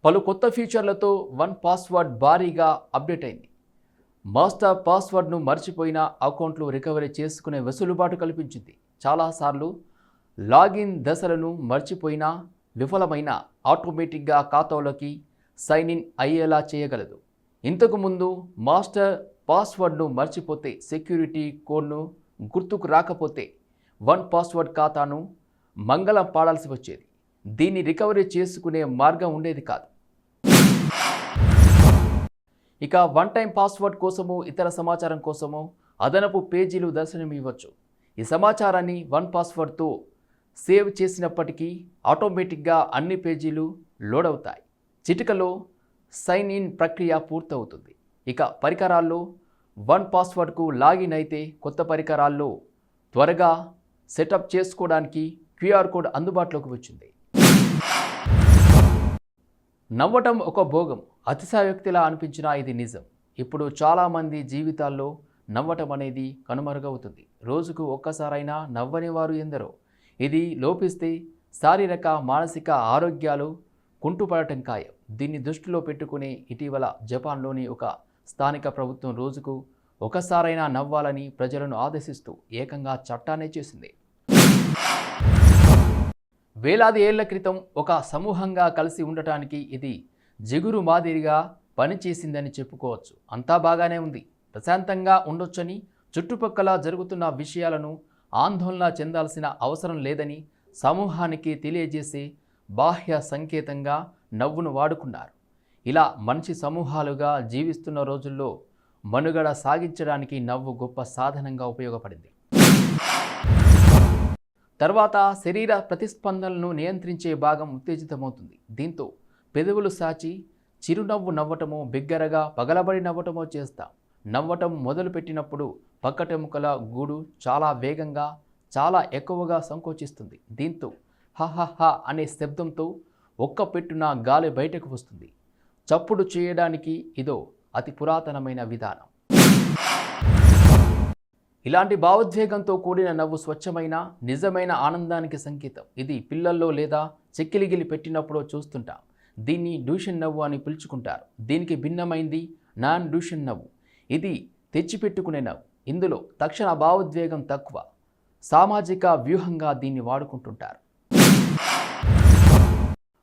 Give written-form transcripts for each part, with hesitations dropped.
పలు కొత్త ఫీచర్లతో వన్ పాస్వర్డ్ భారీగా అప్డేట్ అయింది. మాస్టర్ పాస్వర్డ్ను మర్చిపోయిన అకౌంట్లు రికవరీ చేసుకునే వెసులుబాటు కల్పించింది. చాలాసార్లు లాగిన్ దశలను మర్చిపోయినా విఫలమైన ఆటోమేటిక్గా ఖాతాలోకి సైన్ ఇన్ అయ్యేలా చేయగలదు. ఇంతకుముందు మాస్టర్ పాస్వర్డ్ను మర్చిపోతే సెక్యూరిటీ కోడ్ను గుర్తుకు రాకపోతే వన్ పాస్వర్డ్ ఖాతాను మంగళం పాడాల్సి వచ్చేది. దీన్ని రికవరీ చేసుకునే మార్గం ఉండేది కాదు. ఇక వన్ టైం పాస్వర్డ్ కోసము ఇతర సమాచారం కోసము అదనపు పేజీలు దర్శనం ఇవ్వచ్చు. ఈ సమాచారాన్ని వన్ పాస్వర్డ్తో సేవ్ చేసినప్పటికీ ఆటోమేటిక్గా అన్ని పేజీలు లోడ్ అవుతాయి. చిటికలో సైన్ ఇన్ ప్రక్రియ పూర్తవుతుంది. ఇక పరికరాల్లో వన్ పాస్వర్డ్కు లాగిన్ అయితే కొత్త పరికరాల్లో త్వరగా సెటప్ చేసుకోవడానికి క్యూఆర్ కోడ్ అందుబాటులోకి వచ్చింది. నవ్వటం ఒక భోగం, అతిశయోక్తిలా అనిపించినా ఇది నిజం. ఇప్పుడు చాలామంది జీవితాల్లో నవ్వటం అనేది కనుమరుగవుతుంది. రోజుకు ఒక్కసారైనా నవ్వని వారు ఎందరో. ఇది లోపిస్తే శారీరక మానసిక ఆరోగ్యాలు కుంటుపడటం ఖాయం. దీన్ని దృష్టిలో పెట్టుకుని ఇటీవల జపాన్లోని ఒక స్థానిక ప్రభుత్వం రోజుకు ఒకసారైనా నవ్వాలని ప్రజలను ఆదేశిస్తూ ఏకంగా చట్టాన్నే చేసింది. వేలాది ఏళ్ల క్రితం ఒక సమూహంగా కలిసి ఉండటానికి ఇది జిగురు మాదిరిగా పనిచేసిందని చెప్పుకోవచ్చు. అంతా బాగానే ఉంది, ప్రశాంతంగా ఉండొచ్చని, చుట్టుపక్కల జరుగుతున్న విషయాలను ఆందోళన చెందాల్సిన అవసరం లేదని సమూహానికి తెలియజేసే బాహ్య సంకేతంగా నవ్వును వాడుకున్నారు. ఇలా మనిషి సమూహాలుగా జీవిస్తున్న రోజుల్లో మనుగడ సాగించడానికి నవ్వు గొప్ప సాధనంగా ఉపయోగపడింది. తర్వాత శరీర ప్రతిస్పందనలను నియంత్రించే భాగం ఉత్తేజితమవుతుంది. దీంతో పెదవులు సాచి చిరునవ్వు నవ్వటమో, బిగ్గరగా పగలబడి నవ్వటమో చేస్తాం. నవ్వటం మొదలుపెట్టినప్పుడు పక్కటెముకల గూడు చాలా వేగంగా, చాలా ఎక్కువగా సంకోచిస్తుంది. దీంతో హహహ అనే శబ్దంతో ఒక్క పెట్టున గాలి బయటకు వస్తుంది. చప్పుడు చేయడానికి ఇదో అతి పురాతనమైన విధానం. ఇలాంటి భావోద్వేగంతో కూడిన నవ్వు స్వచ్ఛమైన, నిజమైన ఆనందానికి సంకేతం. ఇది పిల్లల్లో లేదా చెక్కిలిగిలి పెట్టినప్పుడు చూస్తుంటాం. దీన్ని డ్యూషన్ నవ్వు అని పిలుచుకుంటారు. దీనికి భిన్నమైంది నాన్ డ్యూషన్ నవ్వు. ఇది తెచ్చిపెట్టుకునే నవ్వు. ఇందులో తక్షణ భావోద్వేగం తక్కువ. సామాజిక వ్యూహంగా దీన్ని వాడుకుంటుంటారు.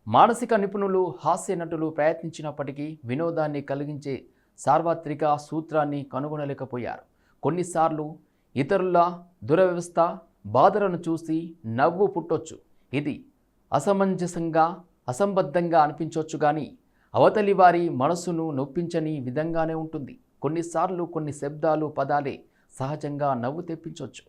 మానసిక నిపుణులు, హాస్య నటులు ప్రయత్నించినప్పటికీ వినోదాన్ని కలిగించే సార్వత్రిక సూత్రాన్ని కనుగొనలేకపోయారు. కొన్నిసార్లు ఇతరుల దురవ్యవస్థ, బాధలను చూసి నవ్వు పుట్టొచ్చు. ఇది అసమంజసంగా, అసంబద్ధంగా అనిపించవచ్చు, కానీ అవతలి వారి మనసును నొప్పించని విధంగానే ఉంటుంది. కొన్నిసార్లు కొన్ని శబ్దాలు, పదాలే సహజంగా నవ్వు తెప్పించవచ్చు.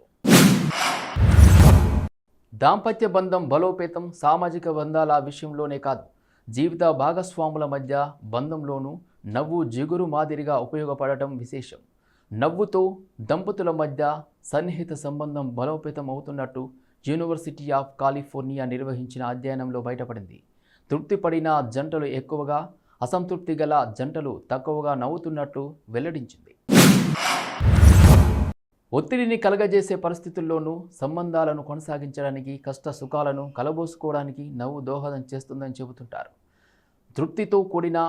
దాంపత్య బంధం బలోపేతం సామాజిక బంధాల విషయంలోనే కాదు, జీవిత భాగస్వాముల మధ్య బంధంలోనూ నవ్వు జిగురు మాదిరిగా ఉపయోగపడటం విశేషం. నవ్వుతో దంపతుల మధ్య సన్నిహిత సంబంధం బలోపేతం అవుతున్నట్టు యూనివర్సిటీ ఆఫ్ కాలిఫోర్నియా నిర్వహించిన అధ్యయనంలో బయటపడింది. తృప్తిపడిన జంటలు ఎక్కువగా, అసంతృప్తి గల జంటలు తక్కువగా నవ్వుతున్నట్టు వెల్లడించింది. ఒత్తిడిని కలగజేసే పరిస్థితుల్లోనూ సంబంధాలను కొనసాగించడానికి, కష్ట సుఖాలను కలబోసుకోవడానికి నవ్వు దోహదం చేస్తుందని చెబుతుంటారు. తృప్తితో కూడిన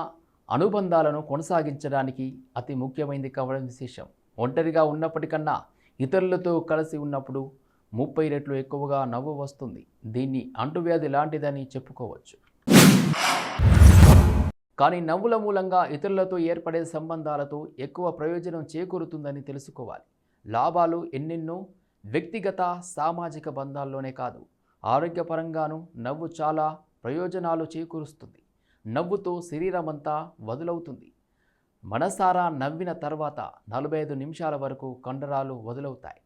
అనుబంధాలను కొనసాగించడానికి అతి ముఖ్యమైనది కావడం విశేషం. ఒంటరిగా ఉన్నప్పటికన్నా ఇతరులతో కలిసి ఉన్నప్పుడు 30 రెట్లు ఎక్కువగా నవ్వు వస్తుంది. దీన్ని అంటువ్యాధి లాంటిదని చెప్పుకోవచ్చు. కానీ నవ్వుల మూలంగా ఇతరులతో ఏర్పడే సంబంధాలతో ఎక్కువ ప్రయోజనం చేకూరుతుందని తెలుసుకోవాలి. లాభాలు ఎన్నెన్నో వ్యక్తిగత, సామాజిక బంధాల్లోనే కాదు, ఆరోగ్యపరంగానూ నవ్వు చాలా ప్రయోజనాలు చేకూరుస్తుంది. నవ్వుతో శరీరమంతా వదులవుతుంది. మనసారా నవ్విన తర్వాత 45 నిమిషాల వరకు కండరాలు వదులవుతాయి.